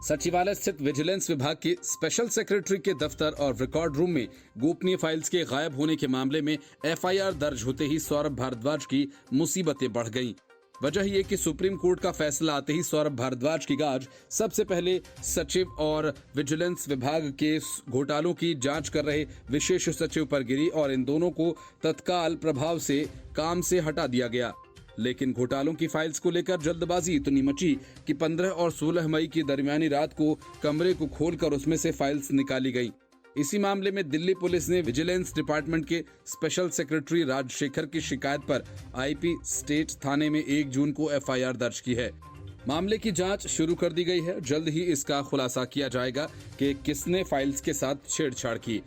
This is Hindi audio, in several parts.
सचिवालय स्थित विजिलेंस विभाग के स्पेशल सेक्रेटरी के दफ्तर और रिकॉर्ड रूम में गोपनीय फाइल्स के गायब होने के मामले में एफआईआर दर्ज होते ही सौरभ भारद्वाज की मुसीबतें बढ़ गईं। वजह ये कि सुप्रीम कोर्ट का फैसला आते ही सौरभ भारद्वाज की गाज सबसे पहले सचिव और विजिलेंस विभाग के घोटालों की जांच कर रहे विशेष सचिव पर गिरी और इन दोनों को तत्काल प्रभाव से काम से हटा दिया गया। लेकिन घोटालों की फाइल्स को लेकर जल्दबाजी इतनी मची कि 15 और 16 मई की दरमियानी रात को कमरे को खोलकर उसमें से फाइल्स निकाली गईं। इसी मामले में दिल्ली पुलिस ने विजिलेंस डिपार्टमेंट के स्पेशल सेक्रेटरी राजशेखर की शिकायत पर आईपी स्टेट थाने में 1 जून को एफआईआर दर्ज की है। मामले की जांच शुरू कर दी गई है। जल्द ही इसका खुलासा किया जाएगा कि किसने फाइल्स के साथ छेड़छाड़ की।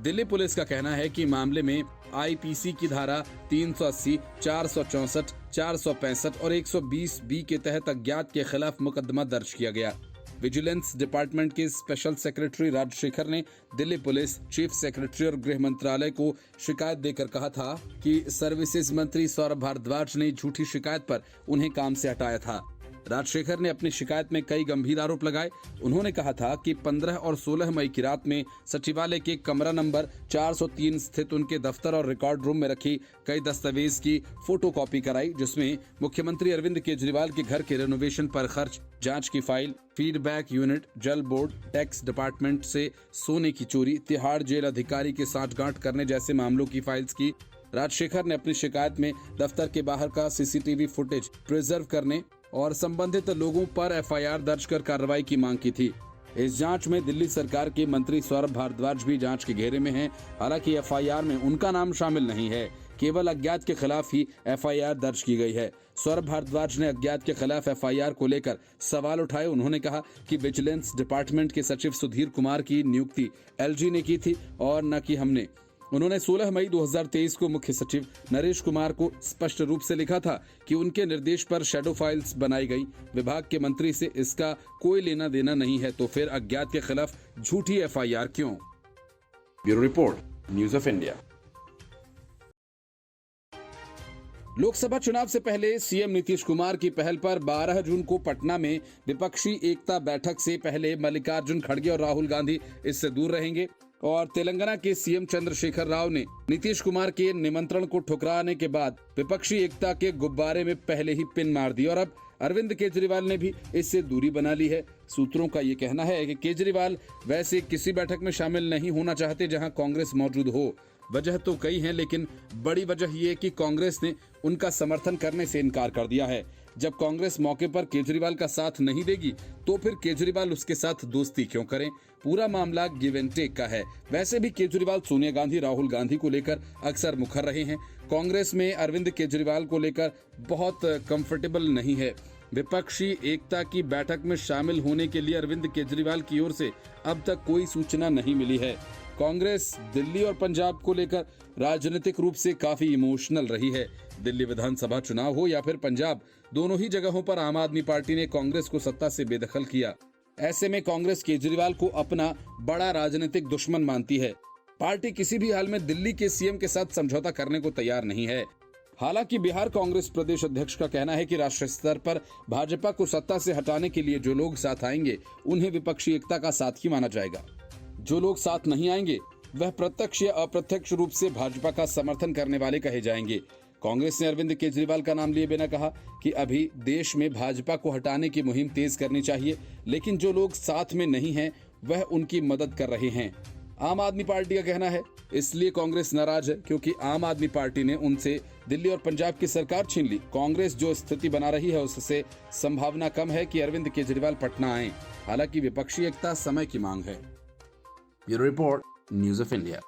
दिल्ली पुलिस का कहना है कि मामले में आईपीसी की धारा 380, 464, 465 और 120 बी के तहत अज्ञात के खिलाफ मुकदमा दर्ज किया गया। विजिलेंस डिपार्टमेंट के स्पेशल सेक्रेटरी राजशेखर ने दिल्ली पुलिस, चीफ सेक्रेटरी और गृह मंत्रालय को शिकायत देकर कहा था कि सर्विसेज मंत्री सौरभ भारद्वाज ने झूठी शिकायत पर उन्हें काम से हटाया था। राजशेखर ने अपनी शिकायत में कई गंभीर आरोप लगाए। उन्होंने कहा था कि 15 और 16 मई की रात में सचिवालय के कमरा नंबर 403 स्थित उनके दफ्तर और रिकॉर्ड रूम में रखी कई दस्तावेज की फोटोकॉपी कराई, जिसमें मुख्यमंत्री अरविंद केजरीवाल के घर के रेनोवेशन पर खर्च, जांच की फाइल, फीडबैक यूनिट, जल बोर्ड, टैक्स डिपार्टमेंट से सोने की चोरी, तिहाड़ जेल अधिकारी के साठगांठ करने जैसे मामलों की फाइल्स की। राजशेखर ने अपनी शिकायत में दफ्तर के बाहर का सीसीटीवी फुटेज प्रिजर्व करने और संबंधित लोगों पर एफआईआर दर्ज कर कार्रवाई की मांग की थी। इस जांच में दिल्ली सरकार के मंत्री सौरभ भारद्वाज भी जांच के घेरे में हैं। हालांकि एफआईआर में उनका नाम शामिल नहीं है, केवल अज्ञात के खिलाफ ही एफआईआर दर्ज की गई है। सौरभ भारद्वाज ने अज्ञात के खिलाफ एफआईआर को लेकर सवाल उठाए। उन्होंने कहा कि विजिलेंस डिपार्टमेंट के सचिव सुधीर कुमार की नियुक्ति एलजी ने की थी और न कि हमने। उन्होंने 16 मई 2023 को मुख्य सचिव नरेश कुमार को स्पष्ट रूप से लिखा था कि उनके निर्देश पर शैडो फाइल्स बनाई गई। विभाग के मंत्री से इसका कोई लेना देना नहीं है, तो फिर अज्ञात के खिलाफ झूठी एफआईआर क्यों? Bureau report, news of India. Lok Sabha चुनाव से पहले सीएम नीतीश कुमार की पहल पर 12 जून को पटना में विपक्षी एकता बैठक से पहले मल्लिकार्जुन खड़गे और राहुल गांधी इससे दूर रहेंगे और तेलंगाना के सीएम चंद्रशेखर राव ने नीतीश कुमार के निमंत्रण को ठुकराने के बाद विपक्षी एकता के गुब्बारे में पहले ही पिन मार दी और अब अरविंद केजरीवाल ने भी इससे दूरी बना ली है। सूत्रों का ये कहना है कि केजरीवाल वैसे किसी बैठक में शामिल नहीं होना चाहते जहां कांग्रेस मौजूद हो। वजह तो कई हैं, लेकिन बड़ी वजह ये कि कांग्रेस ने उनका समर्थन करने से इनकार कर दिया है। जब कांग्रेस मौके पर केजरीवाल का साथ नहीं देगी तो फिर केजरीवाल उसके साथ दोस्ती क्यों करें? पूरा मामला गिव एंड टेक का है। वैसे भी केजरीवाल सोनिया गांधी, राहुल गांधी को लेकर अक्सर मुखर रहे हैं। कांग्रेस में अरविंद केजरीवाल को लेकर बहुत कंफर्टेबल नहीं है। विपक्षी एकता की बैठक में शामिल होने के लिए अरविंद केजरीवाल की ओर से अब तक कोई सूचना नहीं मिली है। कांग्रेस दिल्ली और पंजाब को लेकर राजनीतिक रूप से काफी इमोशनल रही है। दिल्ली विधानसभा चुनाव हो या फिर पंजाब, दोनों ही जगहों पर आम आदमी पार्टी ने कांग्रेस को सत्ता से बेदखल किया। ऐसे में कांग्रेस केजरीवाल को अपना बड़ा राजनीतिक दुश्मन मानती है। पार्टी किसी भी हाल में दिल्ली के सीएम के साथ समझौता करने को तैयार नहीं है। हालांकि बिहार कांग्रेस प्रदेश अध्यक्ष का कहना है कि राष्ट्रीय स्तर पर भाजपा को सत्ता से हटाने के लिए जो लोग साथ आएंगे उन्हें विपक्षी एकता का साथ ही माना जाएगा। जो लोग साथ नहीं आएंगे वह प्रत्यक्ष या अप्रत्यक्ष रूप से भाजपा का समर्थन करने वाले कहे जाएंगे। कांग्रेस ने अरविंद केजरीवाल का नाम लिए बिना कहा कि अभी देश में भाजपा को हटाने की मुहिम तेज करनी चाहिए, लेकिन जो लोग साथ में नहीं हैं वह उनकी मदद कर रहे हैं। आम आदमी पार्टी का कहना है इसलिए कांग्रेस नाराज है क्योंकि आम आदमी पार्टी ने उनसे दिल्ली और पंजाब की सरकार छीन ली। कांग्रेस जो स्थिति बना रही है उससे संभावना कम है कि अरविंद केजरीवाल पटना आए। हालांकि विपक्षी एकता समय की मांग है। Bureau report, news of India.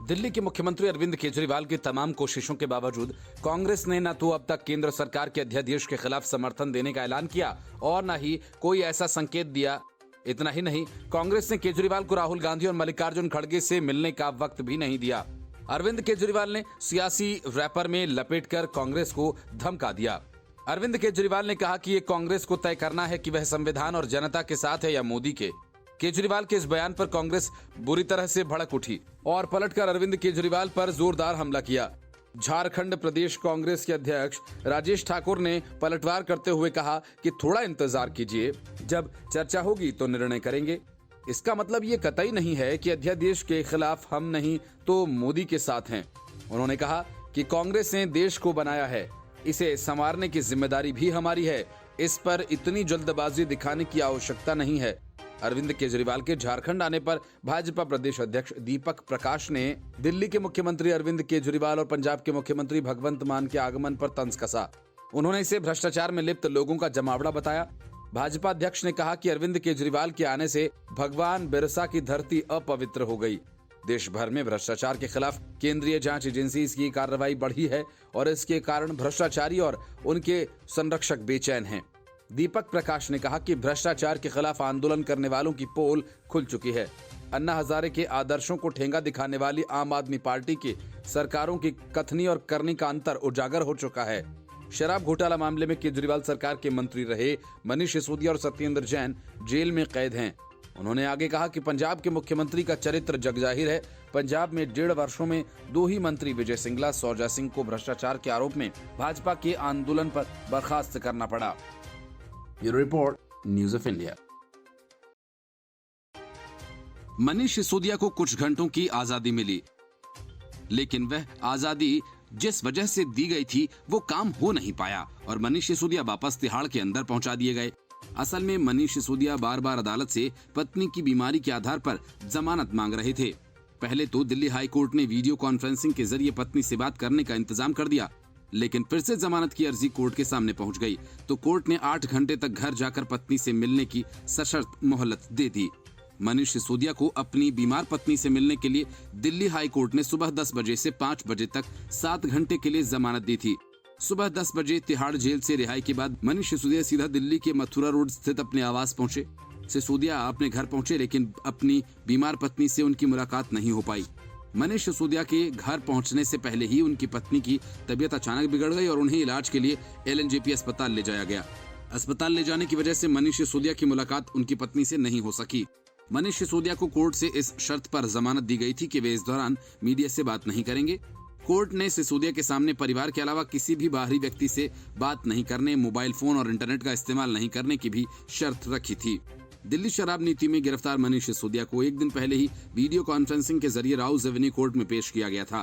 Delhi के मुख्यमंत्री अरविंद केजरीवाल की तमाम कोशिशों के बावजूद कांग्रेस ने न तो अब तक केंद्र सरकार के अध्यादेश के खिलाफ समर्थन देने का ऐलान किया और न ही कोई ऐसा संकेत दिया। इतना ही नहीं, कांग्रेस ने केजरीवाल को राहुल गांधी और मल्लिकार्जुन खड़गे से मिलने का वक्त भी नहीं दिया। अरविंद केजरीवाल ने सियासी रैपर में लपेटकर कांग्रेस को धमका दिया। अरविंद केजरीवाल ने कहा कि ये कांग्रेस को तय करना है कि वह संविधान और जनता के साथ है या मोदी के। केजरीवाल के इस बयान पर कांग्रेस बुरी तरह से भड़क उठी और पलटकर अरविंद केजरीवाल पर जोरदार हमला किया। झारखंड प्रदेश कांग्रेस के अध्यक्ष राजेश ठाकुर ने पलटवार करते हुए कहा कि थोड़ा इंतजार कीजिए, जब चर्चा होगी तो निर्णय करेंगे। इसका मतलब ये कतई नहीं है कि अध्यादेश के खिलाफ हम नहीं तो मोदी के साथ हैं। उन्होंने कहा कि कांग्रेस ने देश को बनाया है, इसे संवारने की जिम्मेदारी भी हमारी है। इस पर इतनी जल्दबाजी दिखाने की आवश्यकता नहीं है। अरविंद केजरीवाल के झारखंड आने पर भाजपा प्रदेश अध्यक्ष दीपक प्रकाश ने दिल्ली के मुख्यमंत्री अरविंद केजरीवाल और पंजाब के मुख्यमंत्री भगवंत मान के आगमन पर तंज कसा। उन्होंने इसे भ्रष्टाचार में लिप्त लोगों का जमावड़ा बताया। भाजपा अध्यक्ष ने कहा कि अरविंद केजरीवाल के आने से भगवान बिरसा की धरती अपवित्र हो गई। देश भर में भ्रष्टाचार के खिलाफ केंद्रीय जांच एजेंसी की कार्रवाई बढ़ी है और इसके कारण भ्रष्टाचारी और उनके संरक्षक बेचैन हैं। दीपक प्रकाश ने कहा कि भ्रष्टाचार के खिलाफ आंदोलन करने वालों की पोल खुल चुकी है। अन्ना हजारे के आदर्शों को ठेंगा दिखाने वाली आम आदमी पार्टी की सरकारों की कथनी और करनी का अंतर उजागर हो चुका है। शराब घोटाला मामले में केजरीवाल सरकार के मंत्री रहे मनीष सिसोदिया और सत्येंद्र जैन जेल में कैद हैं। उन्होंने आगे कहा कि पंजाब के मुख्यमंत्री का चरित्र जगजाहिर है। पंजाब में 1.5 वर्षों में 2 ही मंत्री विजय सिंगला, सौजा सिंह को भ्रष्टाचार के आरोप में भाजपा के आंदोलन पर बर्खास्त करना पड़ा। Bureau report, news of India. Manish Sisodia को कुछ घंटों की आजादी मिली, लेकिन वह आजादी जिस वजह से दी गई थी वो काम हो नहीं पाया और मनीष सिसोदिया वापस तिहाड़ के अंदर पहुंचा दिए गए। असल में मनीष सिसोदिया बार बार अदालत से पत्नी की बीमारी के आधार पर जमानत मांग रहे थे। पहले तो दिल्ली हाई कोर्ट ने वीडियो कॉन्फ्रेंसिंग के जरिए पत्नी से बात करने का इंतजाम कर दिया, लेकिन फिर से जमानत की अर्जी कोर्ट के सामने पहुंच गई तो कोर्ट ने 8 घंटे तक घर जाकर पत्नी से मिलने की सशर्त मोहलत दे दी। मनीष सिसोदिया को अपनी बीमार पत्नी से मिलने के लिए दिल्ली हाई कोर्ट ने सुबह 10 बजे से 5 बजे तक 7 घंटे के लिए जमानत दी थी। सुबह 10 बजे तिहाड़ जेल से रिहाई के बाद मनीष सिसोदिया सीधा दिल्ली के मथुरा रोड स्थित अपने आवास पहुंचे। सिसोदिया अपने घर पहुंचे, लेकिन अपनी बीमार पत्नी से उनकी मुलाकात नहीं हो पाई। मनीष सिसोदिया के घर पहुंचने से पहले ही उनकी पत्नी की तबीयत अचानक बिगड़ गई और उन्हें इलाज के लिए LNJP अस्पताल ले जाया गया। अस्पताल ले जाने की वजह से मनीष सिसोदिया की मुलाकात उनकी पत्नी से नहीं हो सकी। मनीष सिसोदिया को कोर्ट से इस शर्त पर जमानत दी गई थी कि वे इस दौरान मीडिया से बात नहीं करेंगे। कोर्ट ने सिसोदिया के सामने परिवार के अलावा किसी भी बाहरी व्यक्ति से बात नहीं करने, मोबाइल फोन और इंटरनेट का इस्तेमाल नहीं करने की भी शर्त रखी थी। दिल्ली शराब नीति में गिरफ्तार मनीष सिसोदिया को एक दिन पहले ही वीडियो कॉन्फ्रेंसिंग के जरिए राउज एवेन्यू कोर्ट में पेश किया गया था।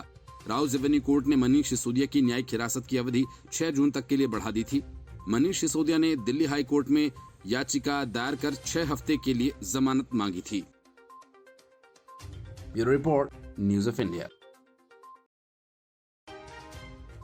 राउज एवेन्यू कोर्ट ने मनीष सिसोदिया की न्यायिक हिरासत की अवधि 6 जून तक के लिए बढ़ा दी थी। मनीष सिसोदिया ने दिल्ली हाई कोर्ट में याचिका दायर कर 6 हफ्ते के लिए जमानत मांगी थी। Bureau report, news of India.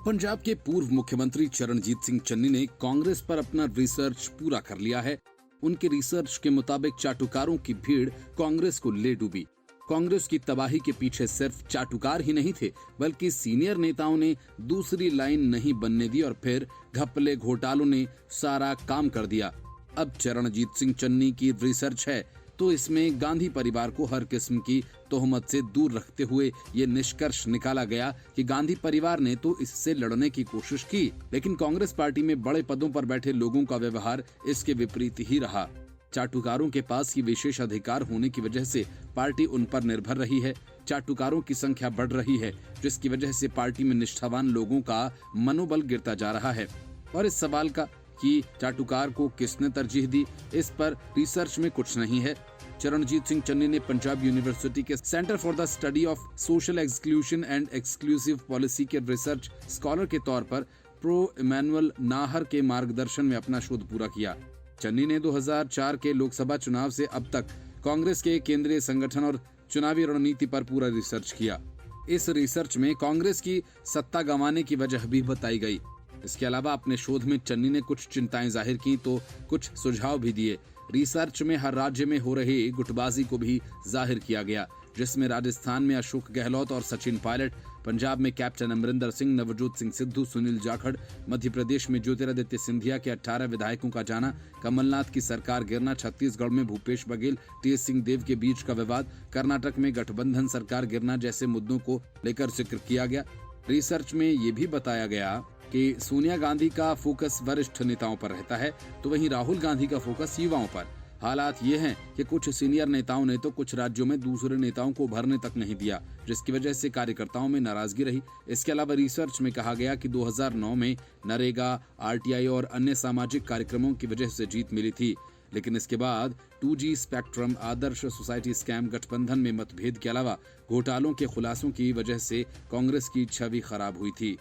Punjab के पूर्व मुख्यमंत्री चरणजीत सिंह चन्नी ने कांग्रेस पर अपना रिसर्च पूरा कर लिया है। उनके रिसर्च के मुताबिक चाटुकारों की भीड़ कांग्रेस को ले डूबी। कांग्रेस की तबाही के पीछे सिर्फ चाटुकार ही नहीं थे, बल्कि सीनियर नेताओं ने दूसरी लाइन नहीं बनने दी और फिर घपले घोटालों ने सारा काम कर दिया। अब चरणजीत सिंह चन्नी की रिसर्च है तो इसमें गांधी परिवार को हर किस्म की तोहमत से दूर रखते हुए ये निष्कर्ष निकाला गया कि गांधी परिवार ने तो इससे लड़ने की कोशिश की, लेकिन कांग्रेस पार्टी में बड़े पदों पर बैठे लोगों का व्यवहार इसके विपरीत ही रहा। चाटुकारों के पास ये विशेष अधिकार होने की वजह से पार्टी उन पर निर्भर रही है। चाटुकारों की संख्या बढ़ रही है, जिसकी वजह से पार्टी में निष्ठावान लोगों का मनोबल गिरता जा रहा है। और इस सवाल का कि चाटुकार को किसने तरजीह दी, इस पर रिसर्च में कुछ नहीं है। चरणजीत सिंह चन्नी ने पंजाब यूनिवर्सिटी के centre for the study of social exclusion and exclusive policy के रिसर्च स्कॉलर के तौर पर प्रो इमैनुअल नाहर के मार्गदर्शन में अपना शोध पूरा किया। चन्नी ने 2004 के लोकसभा चुनाव से अब तक कांग्रेस के केंद्रीय संगठन और चुनावी रणनीति पर पूरा रिसर्च किया। इस रिसर्च में कांग्रेस की सत्ता गंवाने की वजह भी बताई गई। इसके अलावा अपने शोध में चन्नी ने कुछ चिंताएं जाहिर की तो कुछ सुझाव भी दिए। रिसर्च में हर राज्य में हो रही गुटबाजी को भी जाहिर किया गया, जिसमें राजस्थान में अशोक गहलोत और सचिन पायलट, पंजाब में कैप्टन अमरिंदर सिंह, नवजोत सिंह सिद्धू, सुनील जाखड़, मध्य प्रदेश में ज्योतिरादित्य सिंधिया के 18 विधायकों का जाना, कमलनाथ की सरकार गिरना, छत्तीसगढ़ में भूपेश बघेल, टी.एस. सिंहदेव के बीच का विवाद, कर्नाटक में गठबंधन सरकार गिरना जैसे मुद्दों को लेकर जिक्र किया गया। रिसर्च में ये भी बताया गया कि सोनिया गांधी का फोकस वरिष्ठ नेताओं पर रहता है, तो वहीं राहुल गांधी का फोकस युवाओं पर। हालात ये हैं कि कुछ सीनियर नेताओं ने तो कुछ राज्यों में दूसरे नेताओं को भरने तक नहीं दिया, जिसकी वजह से कार्यकर्ताओं में नाराजगी रही। इसके अलावा रिसर्च में कहा गया कि 2009 में नरेगा, आरटीआई और अन्य सामाजिक कार्यक्रमों की वजह से जीत मिली थी, लेकिन इसके बाद 2G स्पेक्ट्रम, आदर्श सोसाइटी स्कैम, गठबंधन में मतभेद के अलावा घोटालों के खुलासों की वजह से कांग्रेस की छवि खराब हुई थी।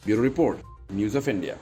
Bureau report, news of India.